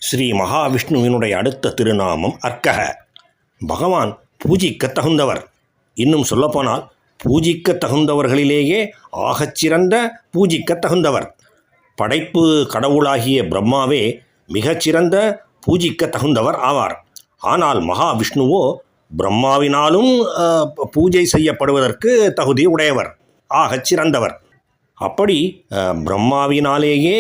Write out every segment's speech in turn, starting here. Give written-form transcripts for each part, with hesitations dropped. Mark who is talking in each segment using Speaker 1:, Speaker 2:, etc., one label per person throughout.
Speaker 1: ஸ்ரீ மகாவிஷ்ணுவினுடைய அடுத்த திருநாமம் அர்க்கக. பகவான் பூஜிக்க தகுந்தவர். இன்னும் சொல்லப்போனால் பூஜிக்க தகுந்தவர்களிலேயே ஆகச்சிறந்த பூஜிக்க தகுந்தவர். படைப்பு கடவுளாகிய பிரம்மாவே மிகச்சிறந்த பூஜிக்க தகுந்தவர் ஆவார். ஆனால் மகாவிஷ்ணுவோ பிரம்மாவினாலும் பூஜை செய்யப்படுவதற்கு தகுதி உடையவர், ஆகச்சிறந்தவர். அப்படி பிரம்மாவினாலேயே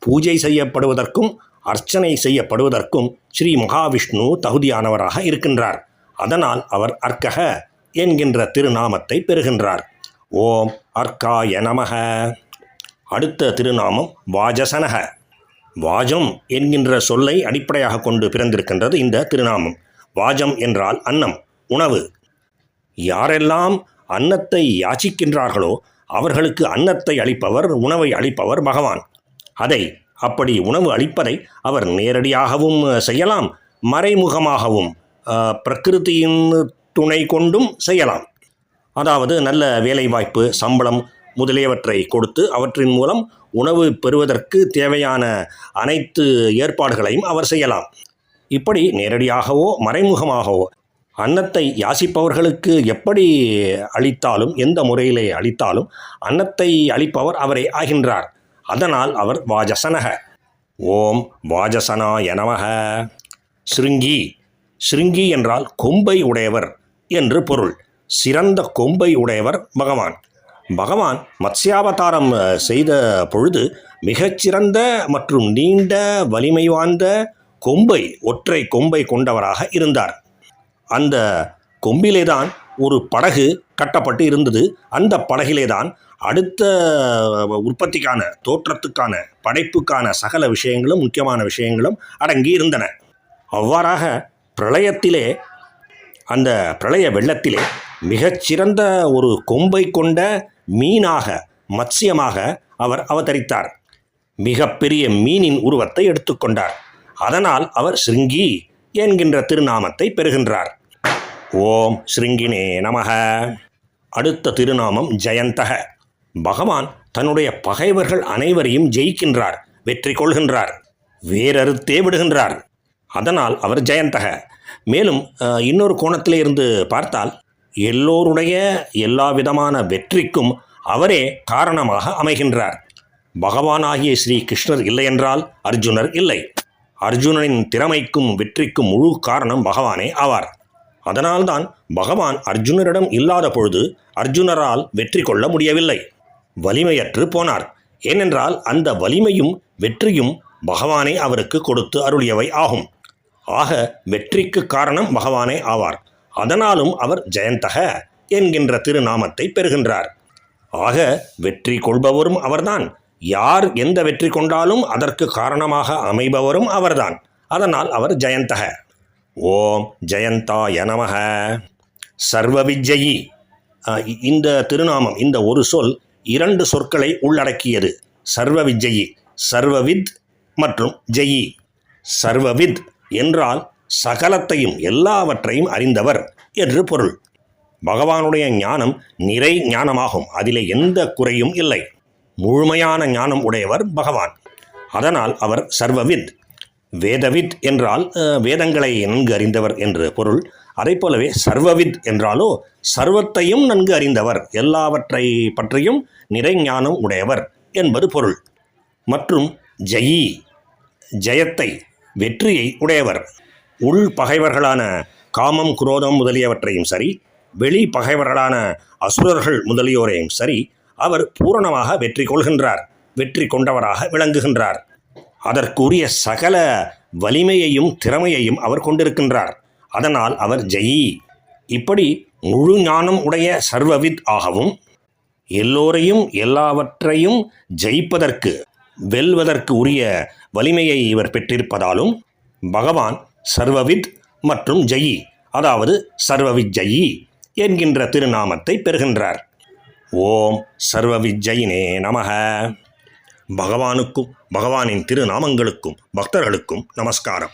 Speaker 1: பூஜை செய்யப்படுவதற்கும் அர்ச்சனை செய்யப்படுவதற்கும் ஸ்ரீ மகாவிஷ்ணு தகுதியானவராக இருக்கின்றார். அதனால் அவர் அர்க்கக என்கின்ற திருநாமத்தை பெறுகின்றார். ஓம் அர்க்காய நமக. அடுத்த திருநாமம் வாஜசனக. வாஜம் என்கின்ற சொல்லை அடிப்படையாக கொண்டு பிறந்திருக்கின்றது இந்த திருநாமம். வாஜம் என்றால் அன்னம், உணவு. யாரெல்லாம் அன்னத்தை யாச்சிக்கின்றார்களோ அவர்களுக்கு அன்னத்தை அளிப்பவர், உணவை அளிப்பவர் பகவான். அப்படி உணவு அளிப்பதை அவர் நேரடியாகவும் செய்யலாம், மறைமுகமாகவும் பிரகிருதியின் துணை கொண்டும் செய்யலாம். அதாவது நல்ல வேலைவாய்ப்பு, சம்பளம் முதலியவற்றை கொடுத்து அவற்றின் மூலம் உணவு பெறுவதற்கு தேவையான அனைத்து ஏற்பாடுகளையும் அவர் செய்யலாம். இப்படி நேரடியாகவோ மறைமுகமாகவோ அன்னத்தை யாசிப்பவர்களுக்கு எப்படி அளித்தாலும், எந்த முறையிலே அளித்தாலும் அன்னத்தை அளிப்பவர் அவரே ஆகின்றார். அதனால் அவர் வாஜசனக. ஓம் வாஜசனாய நமக. ஸ்ருங்கி. ஸ்ருங்கி என்றால் கொம்பை உடையவர் என்று பொருள். சிறந்த கொம்பை உடையவர் பகவான். பகவான் மத்ஸ்யாவதாரம் செய்த பொழுது மிகச்சிறந்த மற்றும் நீண்ட வலிமை வாய்ந்த கொம்பை, ஒற்றை கொம்பை கொண்டவராக இருந்தார். அந்த கொம்பிலேதான் ஒரு படகு கட்டப்பட்டு இருந்தது. அந்த படகிலேதான் அடுத்த உற்பத்திக்கான, தோற்றத்துக்கான, படைப்புக்கான சகல விஷயங்களும், முக்கியமான விஷயங்களும் அடங்கி இருந்தன. அவ்வாறாக பிரளயத்திலே, அந்த பிரளய வெள்ளத்திலே மிகச்சிறந்த ஒரு கொம்பை கொண்ட மீனாக, மத்ஸ்யமாக அவர் அவதரித்தார். மிகப்பெரிய மீனின் உருவத்தை எடுத்துக்கொண்டார். அதனால் அவர் ஸ்ருங்கி என்கின்ற திருநாமத்தை பெறுகின்றார். ஓம் ஸ்ருங்கினே நமக. அடுத்த திருநாமம் ஜெயந்தக. பகவான் தன்னுடைய பகைவர்கள் அனைவரையும் ஜெயிக்கின்றார், வெற்றி கொள்கின்றார், வேறறுத்தே விடுகின்றார். அதனால் அவர் ஜெயந்தக. மேலும் இன்னொரு கோணத்திலே இருந்து பார்த்தால் எல்லோருடைய எல்லா விதமான வெற்றிக்கும் அவரே காரணமாக அமைகின்றார். பகவானாகிய ஸ்ரீ கிருஷ்ணர் இல்லையென்றால் அர்ஜுனர் இல்லை. அர்ஜுனனின் திறமைக்கும் வெற்றிக்கும் முழு காரணம் பகவானே ஆவார். அதனால்தான் பகவான் அர்ஜுனரிடம் இல்லாத பொழுது அர்ஜுனரால் வெற்றி கொள்ள முடியவில்லை, வலிமையற்று போனார். ஏனென்றால் அந்த வலிமையும் வெற்றியும் பகவானே அவருக்கு கொடுத்து அருளியவை ஆகும். ஆக வெற்றிக்கு காரணம் பகவானே ஆவார். அதனாலும் அவர் ஜெயந்தக என்கின்ற திருநாமத்தை பெறுகின்றார். ஆக வெற்றி கொள்பவரும் அவர்தான். யார் எந்த வெற்றி கொண்டாலும் அதற்கு காரணமாக அமைபவரும் அவர்தான். அதனால் அவர் ஜெயந்தக. ஓம் ஜெயந்தாய நமக. சர்வவிஜயி. இந்த திருநாமம், இந்த ஒரு சொல் இரண்டு சொற்களை உள்ளடக்கியது. சர்வவிஜயி, சர்வவித் மற்றும் ஜெயி. சர்வவித் என்றால் சகலத்தையும், எல்லாவற்றையும் அறிந்தவர் என்று பொருள். பகவானுடைய ஞானம் நிறை ஞானமாகும். அதிலே எந்த குறையும் இல்லை. முழுமையான ஞானம் உடையவர் பகவான். அதனால் அவர் சர்வவித். வேதவித் என்றால் வேதங்களை நன்கு அறிந்தவர் என்று பொருள். அதை போலவே சர்வவித் என்றாலோ சர்வத்தையும் நன்கு அறிந்தவர், எல்லாவற்றை பற்றியும் நிறை ஞானம் உடையவர் என்பது பொருள். மற்றும் ஜெயி, ஜெயத்தை, வெற்றியை உடையவர். உள் பகைவர்களான காமம், குரோதம் முதலியவற்றையும் சரி, வெளி பகைவர்களான அசுரர்கள் முதலியோரையும் சரி, அவர் பூரணமாக வெற்றி கொள்கின்றார், வெற்றி கொண்டவராக விளங்குகின்றார். அதற்குரிய சகல வலிமையையும் திறமையையும் அவர் கொண்டிருக்கின்றார். அதனால் அவர் ஜெயி. இப்படி முழு ஞானம் உடைய சர்வவித் ஆகவும், எல்லோரையும் எல்லாவற்றையும் ஜெயிப்பதற்கு, வெல்வதற்கு உரிய வலிமையை இவர் பெற்றிருப்பதாலும் பகவான் சர்வவித் மற்றும் ஜெயி, அதாவது சர்வவிஜயி என்கின்ற திருநாமத்தை பெறுகின்றார். ஓம் சர்வவிஜயினே நமக. பகவானுக்கும் பகவானின் திருநாமங்களுக்கும் பக்தர்களுக்கும் நமஸ்காரம்.